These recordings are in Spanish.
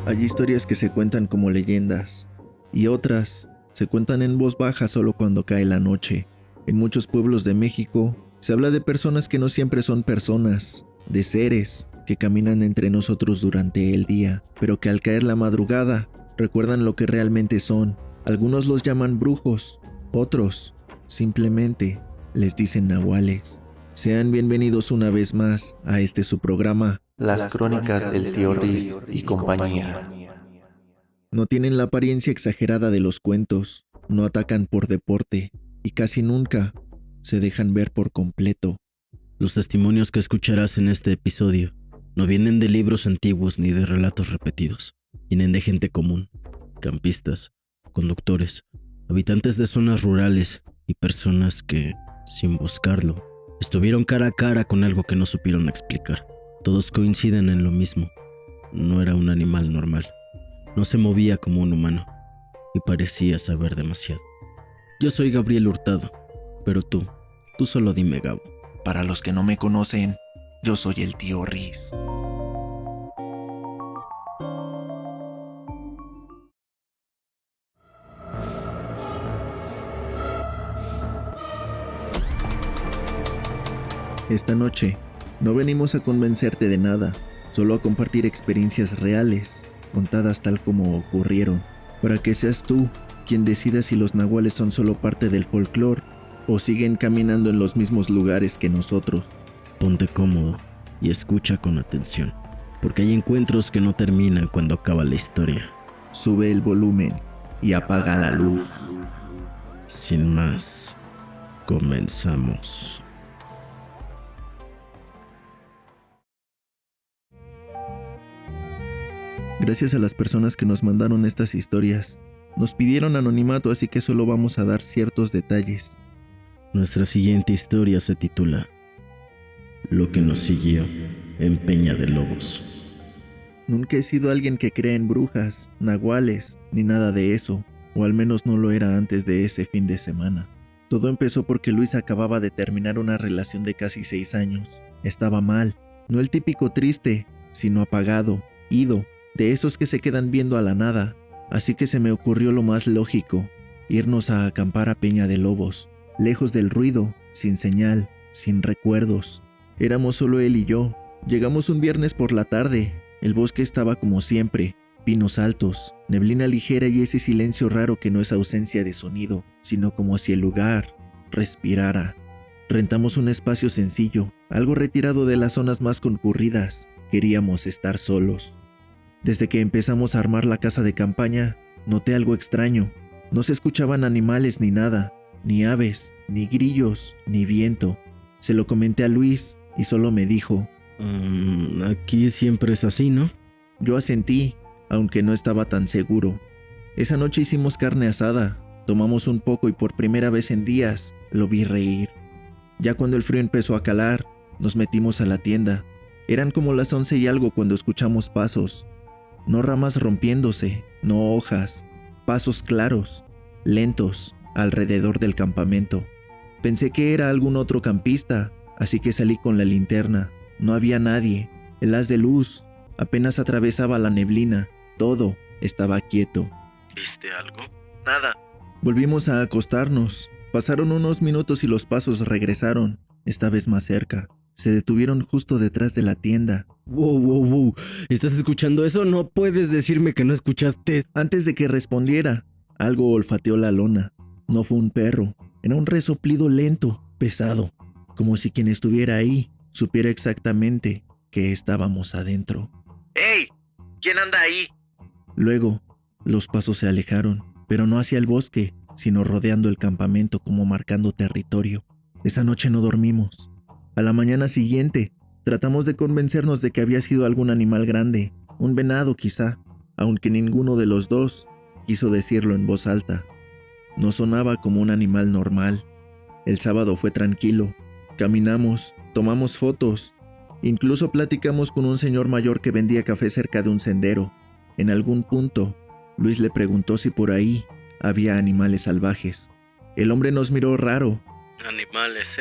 Hay historias que se cuentan como leyendas y otras se cuentan en voz baja solo cuando cae la noche. En muchos pueblos de México se habla de personas que no siempre son personas, de seres que caminan entre nosotros durante el día, pero que al caer la madrugada recuerdan lo que realmente son. Algunos los llaman brujos, otros simplemente les dicen nahuales. Sean bienvenidos una vez más a su programa, Las crónicas del tío Riz y compañía. No tienen la apariencia exagerada de los cuentos, no atacan por deporte y casi nunca se dejan ver por completo. Los testimonios que escucharás en este episodio no vienen de libros antiguos ni de relatos repetidos. Vienen de gente común, campistas, conductores, habitantes de zonas rurales y personas que, sin buscarlo, estuvieron cara a cara con algo que no supieron explicar. Todos coinciden en lo mismo. No era un animal normal. No se movía como un humano y parecía saber demasiado. Yo soy Gabriel Hurtado, pero tú solo dime Gabo. Para los que no me conocen, yo soy el tío Riz. Esta noche, no venimos a convencerte de nada, solo a compartir experiencias reales, contadas tal como ocurrieron, para que seas tú quien decida si los nahuales son solo parte del folclore o siguen caminando en los mismos lugares que nosotros. Ponte cómodo y escucha con atención, porque hay encuentros que no terminan cuando acaba la historia. Sube el volumen y apaga la luz. Sin más, comenzamos. Gracias a las personas que nos mandaron estas historias. Nos pidieron anonimato, así que solo vamos a dar ciertos detalles. Nuestra siguiente historia se titula Lo que nos siguió en Peña de Lobos. Nunca he sido alguien que cree en brujas, nahuales, ni nada de eso, o al menos no lo era antes de ese fin de semana. Todo empezó porque Luis acababa de terminar una relación de casi 6 años. Estaba mal, no el típico triste, sino apagado, ido, de esos que se quedan viendo a la nada. Así que se me ocurrió lo más lógico, irnos a acampar a Peña de Lobos, lejos del ruido, sin señal, sin recuerdos. Éramos solo él y yo. Llegamos un viernes por la tarde. El bosque estaba como siempre, pinos altos, neblina ligera y ese silencio raro que no es ausencia de sonido, sino como si el lugar respirara. Rentamos un espacio sencillo, algo retirado de las zonas más concurridas. Queríamos estar solos. Desde que empezamos a armar la casa de campaña, noté algo extraño. No se escuchaban animales ni nada, ni aves, ni grillos, ni viento. Se lo comenté a Luis y solo me dijo: Aquí siempre es así, ¿no? Yo asentí, aunque no estaba tan seguro. Esa noche hicimos carne asada, tomamos un poco y por primera vez en días lo vi reír. Ya cuando el frío empezó a calar, nos metimos a la tienda. Eran como las 11 y algo cuando escuchamos pasos. No ramas rompiéndose, no hojas, pasos claros, lentos, alrededor del campamento. Pensé que era algún otro campista, así que salí con la linterna. No había nadie. El haz de luz apenas atravesaba la neblina. Todo estaba quieto. ¿Viste algo? Nada. Volvimos a acostarnos. Pasaron unos minutos y los pasos regresaron, esta vez más cerca. Se detuvieron justo detrás de la tienda. Wow. ¿Estás escuchando eso? No puedes decirme que no escuchaste. Antes de que respondiera, algo olfateó la lona. No fue un perro. Era un resoplido lento, pesado, como si quien estuviera ahí supiera exactamente que estábamos adentro. ¡Hey! ¿Quién anda ahí? Luego, los pasos se alejaron, pero no hacia el bosque, sino rodeando el campamento como marcando territorio. Esa noche no dormimos. A la mañana siguiente, tratamos de convencernos de que había sido algún animal grande, un venado quizá, aunque ninguno de los dos quiso decirlo en voz alta. No sonaba como un animal normal. El sábado fue tranquilo. Caminamos, tomamos fotos, incluso platicamos con un señor mayor que vendía café cerca de un sendero. En algún punto, Luis le preguntó si por ahí había animales salvajes. El hombre nos miró raro. ¿Animales,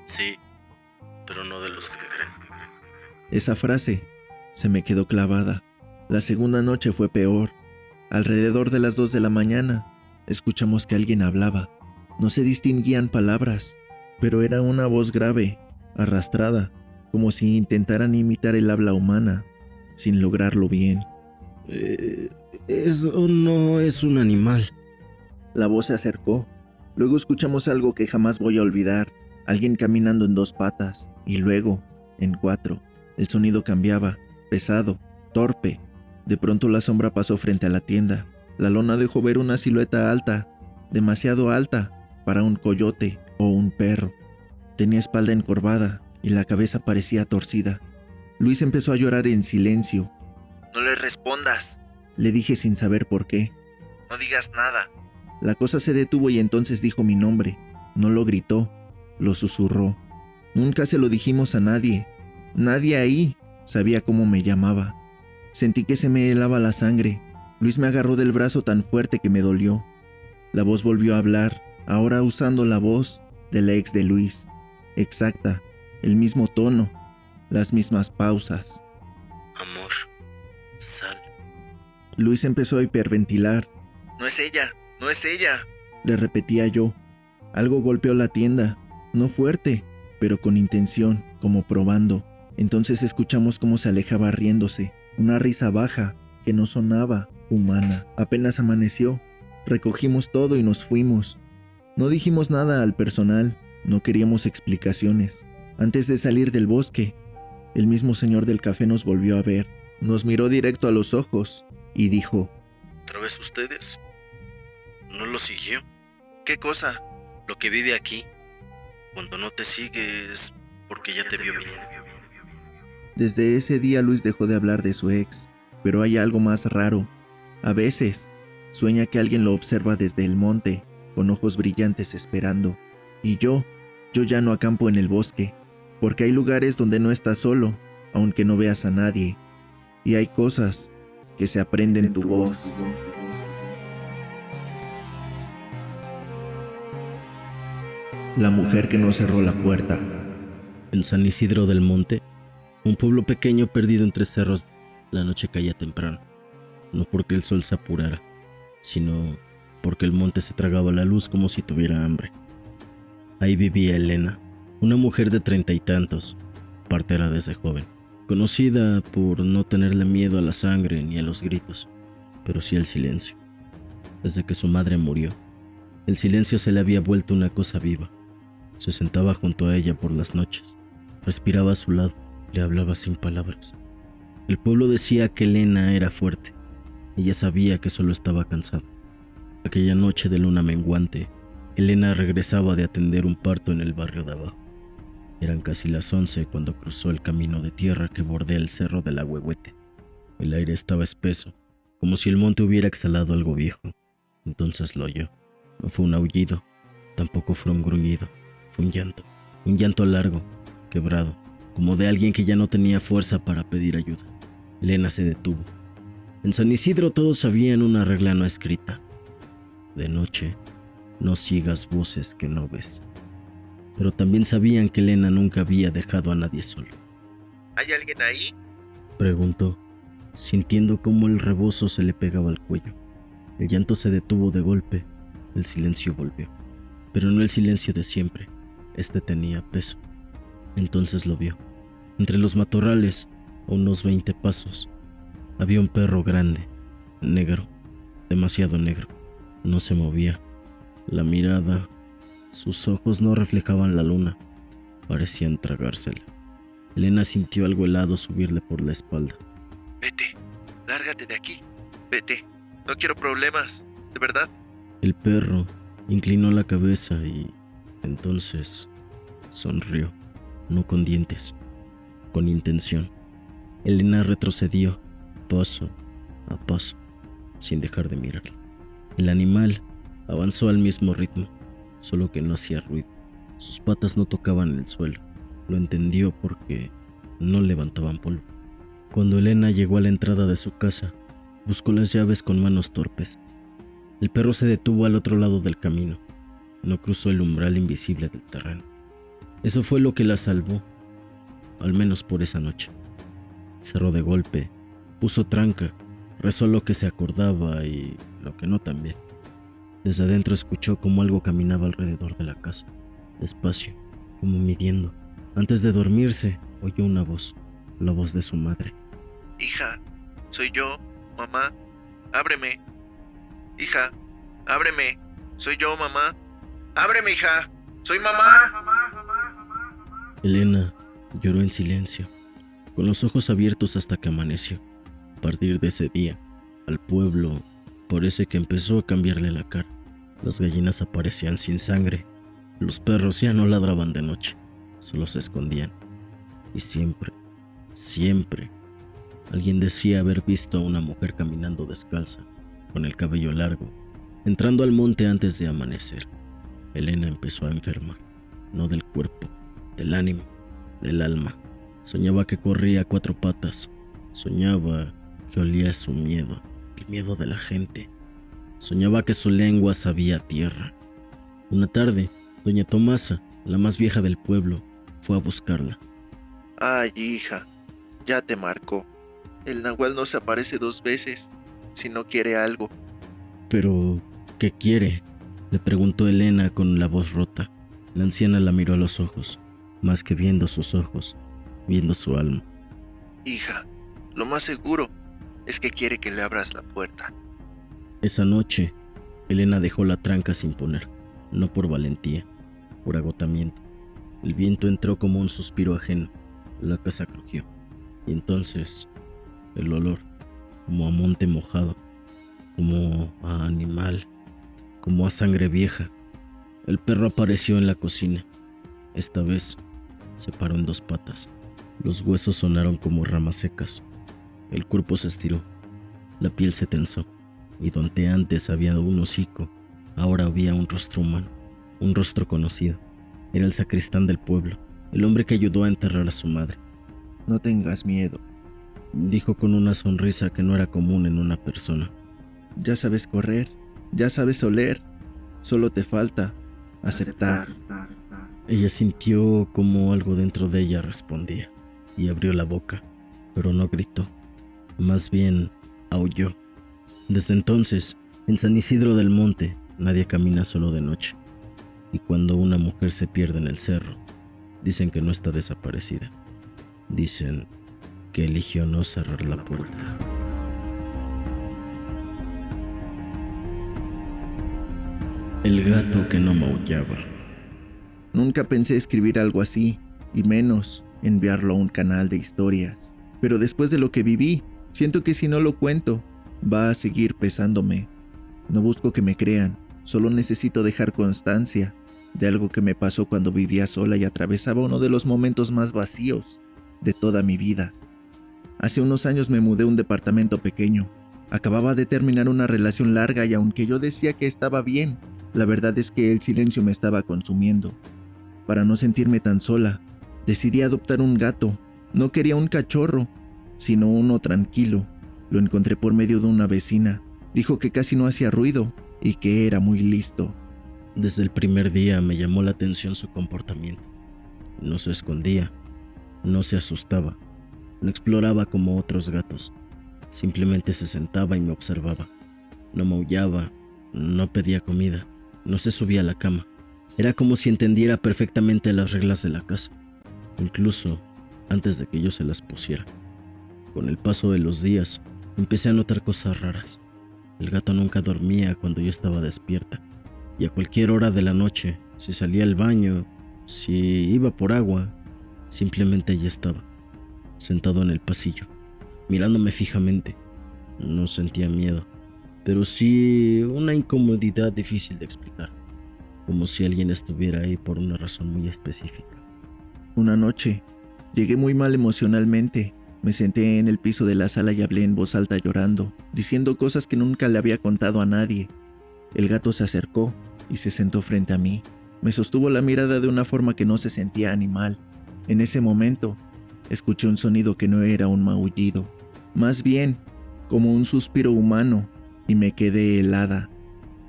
Sí, pero no de los que crees. Esa frase se me quedó clavada. La segunda noche fue peor. Alrededor de las 2 de la mañana, escuchamos que alguien hablaba. No se distinguían palabras, pero era una voz grave, arrastrada, como si intentaran imitar el habla humana, sin lograrlo bien. Eso no es un animal. La voz se acercó. Luego escuchamos algo que jamás voy a olvidar. Alguien caminando en 2 patas, y luego, en 4. El sonido cambiaba, pesado, torpe. De pronto la sombra pasó frente a la tienda. La lona dejó ver una silueta alta, demasiado alta para un coyote o un perro. Tenía espalda encorvada y la cabeza parecía torcida. Luis empezó a llorar en silencio. «No le respondas», le dije sin saber por qué. «No digas nada». La cosa se detuvo y entonces dijo mi nombre. No lo gritó, lo susurró. Nunca se lo dijimos a nadie. Nadie ahí sabía cómo me llamaba. Sentí que se me helaba la sangre. Luis me agarró del brazo tan fuerte que me dolió. La voz volvió a hablar, ahora usando la voz de la ex de Luis. Exacta, el mismo tono, las mismas pausas. Amor, sal. Luis empezó a hiperventilar. «No es ella, no es ella», le repetía yo. Algo golpeó la tienda, no fuerte, pero con intención, como probando. Entonces escuchamos cómo se alejaba riéndose, una risa baja que no sonaba humana. Apenas amaneció, recogimos todo y nos fuimos. No dijimos nada al personal, no queríamos explicaciones. Antes de salir del bosque, el mismo señor del café nos volvió a ver, nos miró directo a los ojos y dijo: ¿Otra vez ustedes? ¿No lo siguió? «¿Qué cosa?» Lo que vive aquí. Cuando no te sigue es porque ya te vio bien. Desde ese día Luis dejó de hablar de su ex, pero hay algo más raro. A veces, sueña que alguien lo observa desde el monte, con ojos brillantes esperando. Y yo ya no acampo en el bosque, porque hay lugares donde no estás solo, aunque no veas a nadie. Y hay cosas que se aprenden en tu voz. La mujer que no cerró la puerta. En San Isidro del Monte, un pueblo pequeño perdido entre cerros, la noche caía temprano. No porque el sol se apurara, sino porque el monte se tragaba la luz como si tuviera hambre. Ahí vivía Elena, una mujer de 30 y tantos, partera desde joven, conocida por no tenerle miedo a la sangre ni a los gritos, pero sí al silencio. Desde que su madre murió, el silencio se le había vuelto una cosa viva. Se sentaba junto a ella por las noches, respiraba a su lado, le hablaba sin palabras. El pueblo decía que Elena era fuerte. Ella sabía que solo estaba cansada. Aquella noche de luna menguante, Elena regresaba de atender un parto en el barrio de abajo. Eran casi las 11 cuando cruzó el camino de tierra que bordea el cerro del Ahuehuete. El aire estaba espeso, como si el monte hubiera exhalado algo viejo. Entonces lo oyó. No fue un aullido, tampoco fue un gruñido. Fue un llanto largo, quebrado, como de alguien que ya no tenía fuerza para pedir ayuda. Elena se detuvo. En San Isidro todos sabían una regla no escrita. De noche, no sigas voces que no ves. Pero también sabían que Elena nunca había dejado a nadie solo. ¿Hay alguien ahí?, preguntó, sintiendo cómo el rebozo se le pegaba al cuello. El llanto se detuvo de golpe, el silencio volvió. Pero no el silencio de siempre. Este tenía peso. Entonces lo vio. Entre los matorrales, a unos 20 pasos, había un perro grande, negro, demasiado negro. No se movía. La mirada, sus ojos no reflejaban la luna, parecían tragársela. Elena sintió algo helado subirle por la espalda. «Vete, lárgate de aquí, vete, no quiero problemas, de verdad». El perro inclinó la cabeza y entonces sonrió, no con dientes, con intención. Elena retrocedió, paso a paso, sin dejar de mirarle. El animal avanzó al mismo ritmo, solo que no hacía ruido. Sus patas no tocaban el suelo. Lo entendió porque no levantaban polvo. Cuando Elena llegó a la entrada de su casa, buscó las llaves con manos torpes. El perro se detuvo al otro lado del camino. No cruzó el umbral invisible del terreno. Eso fue lo que la salvó, al menos por esa noche. Cerró de golpe Puso tranca, rezó lo que se acordaba y lo que no también. Desde adentro escuchó como algo caminaba alrededor de la casa, despacio, como midiendo. Antes de dormirse, oyó una voz, la voz de su madre. Hija, soy yo, mamá, ábreme. Hija, ábreme, soy yo, mamá. Ábreme, hija, soy mamá. Elena lloró en silencio, con los ojos abiertos hasta que amaneció. A partir de ese día, al pueblo parece que empezó a cambiarle la cara. Las gallinas aparecían sin sangre, los perros ya no ladraban de noche, solo se escondían. Y siempre, alguien decía haber visto a una mujer caminando descalza, con el cabello largo, entrando al monte antes de amanecer. Elena empezó a enfermar, no del cuerpo, del ánimo, del alma. Soñaba que corría a 4 patas, soñaba que olía su miedo, el miedo de la gente. Soñaba que su lengua sabía a tierra. Una tarde, doña Tomasa, la más vieja del pueblo, fue a buscarla. Ay, hija, ya te marcó. El nahual no se aparece 2 veces si no quiere algo. «¿Pero qué quiere?», le preguntó Elena con la voz rota. La anciana la miró a los ojos, más que viendo sus ojos, viendo su alma. Hija, lo más seguro es que quiere que le abras la puerta. Esa noche, Elena dejó la tranca sin poner, no por valentía, por agotamiento. El viento entró como un suspiro ajeno, la casa crujió, y entonces el olor, como a monte mojado, como a animal, como a sangre vieja. El perro apareció en la cocina. Esta vez se paró en 2 patas. Los huesos sonaron como ramas secas. El cuerpo se estiró, la piel se tensó, y donde antes había un hocico, ahora había un rostro humano, un rostro conocido. Era el sacristán del pueblo, el hombre que ayudó a enterrar a su madre. No tengas miedo. Dijo con una sonrisa que no era común en una persona. Ya sabes correr, ya sabes oler. Solo te falta aceptar. Ella sintió como algo dentro de ella respondía, y abrió la boca, pero no gritó. Más bien, aulló. Desde entonces, en San Isidro del Monte, nadie camina solo de noche. Y cuando una mujer se pierde en el cerro, dicen que no está desaparecida. Dicen que eligió no cerrar la puerta. El gato que no maullaba. Nunca pensé escribir algo así, y menos enviarlo a un canal de historias. Pero después de lo que viví, siento que si no lo cuento, va a seguir pesándome. No busco que me crean, solo necesito dejar constancia de algo que me pasó cuando vivía sola y atravesaba uno de los momentos más vacíos de toda mi vida. Hace unos años me mudé a un departamento pequeño. Acababa de terminar una relación larga y aunque yo decía que estaba bien, la verdad es que el silencio me estaba consumiendo. Para no sentirme tan sola, decidí adoptar un gato. No quería un cachorro, sino uno tranquilo. Lo encontré por medio de una vecina. Dijo que casi no hacía ruido y que era muy listo. Desde el primer día me llamó la atención su comportamiento. No se escondía, no se asustaba, no exploraba como otros gatos. Simplemente se sentaba y me observaba. No maullaba, no pedía comida, no se subía a la cama. Era como si entendiera perfectamente las reglas de la casa, incluso antes de que yo se las pusiera. Con el paso de los días, empecé a notar cosas raras. El gato nunca dormía cuando yo estaba despierta, y a cualquier hora de la noche, si salía al baño, si iba por agua, simplemente allí estaba, sentado en el pasillo, mirándome fijamente. No sentía miedo, pero sí una incomodidad difícil de explicar, como si alguien estuviera ahí por una razón muy específica. Una noche, llegué muy mal emocionalmente. Me senté en el piso de la sala y hablé en voz alta llorando, diciendo cosas que nunca le había contado a nadie. El gato se acercó y se sentó frente a mí. Me sostuvo la mirada de una forma que no se sentía animal. En ese momento, escuché un sonido que no era un maullido, más bien como un suspiro humano, y me quedé helada.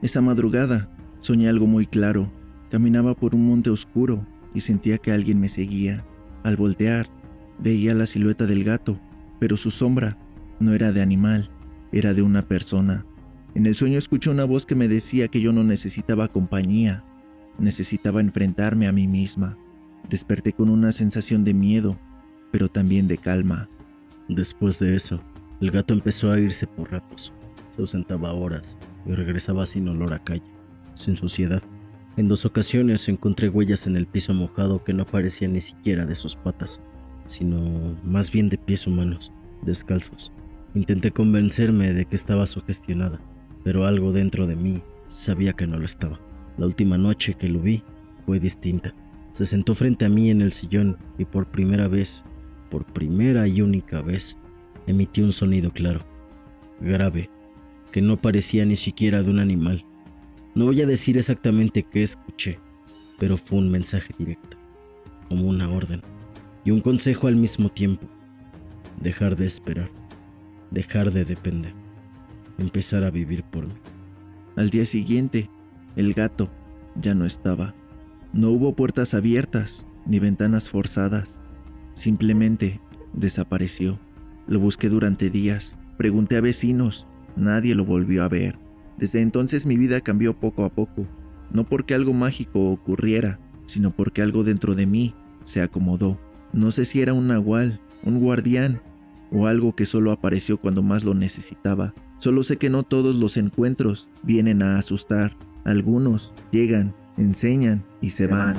Esa madrugada, soñé algo muy claro. Caminaba por un monte oscuro y sentía que alguien me seguía. Al voltear, veía la silueta del gato, pero su sombra No era de animal, era de una persona. En el sueño escuché una voz que me decía que yo no necesitaba compañía, necesitaba enfrentarme a mí misma. Desperté con una sensación de miedo, pero también de calma. Después de eso, el gato empezó a irse por ratos. Se ausentaba horas y regresaba sin olor a calle, sin suciedad. En 2 ocasiones encontré huellas en el piso mojado que no parecían ni siquiera de sus patas, sino más bien de pies humanos, descalzos. Intenté convencerme de que estaba sugestionada, pero algo dentro de mí sabía que no lo estaba. La última noche que lo vi fue distinta. Se sentó frente a mí en el sillón y por primera y única vez, emitió un sonido claro, grave, que no parecía ni siquiera de un animal. No voy a decir exactamente qué escuché, pero fue un mensaje directo, como una orden, y un consejo al mismo tiempo. Dejar de esperar, dejar de depender, empezar a vivir por mí. Al día siguiente, el gato ya no estaba. No hubo puertas abiertas ni ventanas forzadas. Simplemente desapareció. Lo busqué durante días, pregunté a vecinos, nadie lo volvió a ver. Desde entonces mi vida cambió poco a poco, no porque algo mágico ocurriera, sino porque algo dentro de mí se acomodó. No sé si era un nahual, un guardián, o algo que solo apareció cuando más lo necesitaba. Solo sé que no todos los encuentros vienen a asustar. Algunos llegan, enseñan y se van.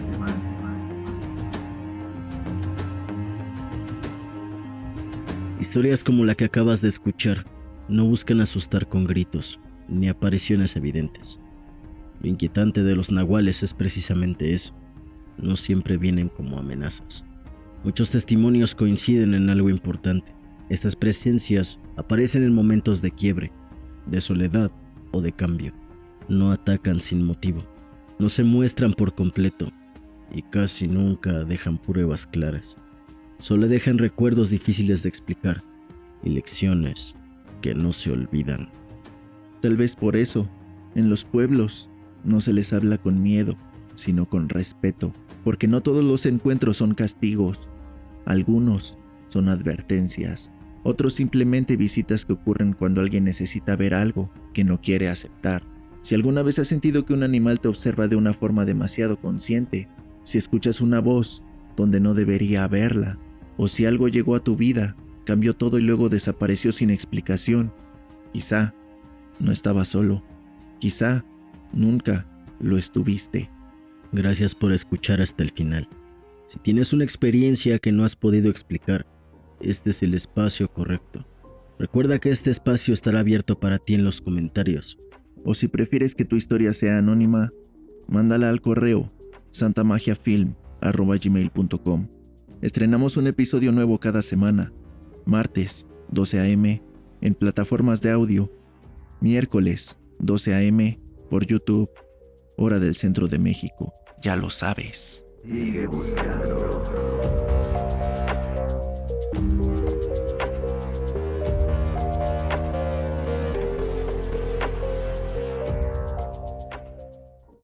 Historias como la que acabas de escuchar no buscan asustar con gritos ni apariciones evidentes. Lo inquietante de los nahuales es precisamente eso. No siempre vienen como amenazas. Muchos testimonios coinciden en algo importante. Estas presencias aparecen en momentos de quiebre, de soledad o de cambio. No atacan sin motivo, no se muestran por completo y casi nunca dejan pruebas claras. Solo dejan recuerdos difíciles de explicar y lecciones que no se olvidan. Tal vez por eso, en los pueblos, no se les habla con miedo, sino con respeto, porque no todos los encuentros son castigos. Algunos son advertencias, otros simplemente visitas que ocurren cuando alguien necesita ver algo que no quiere aceptar. Si alguna vez has sentido que un animal te observa de una forma demasiado consciente, si escuchas una voz donde no debería haberla, o si algo llegó a tu vida, cambió todo y luego desapareció sin explicación, quizá no estabas solo, quizá nunca lo estuviste. Gracias por escuchar hasta el final. Si tienes una experiencia que no has podido explicar, este es el espacio correcto. Recuerda que este espacio estará abierto para ti en los comentarios. O si prefieres que tu historia sea anónima, mándala al correo santamagiafilm@gmail.com. Estrenamos un episodio nuevo cada semana, martes 12 a.m. en plataformas de audio, miércoles 12 a.m. por YouTube, hora del centro de México. Ya lo sabes. Sigue buscando.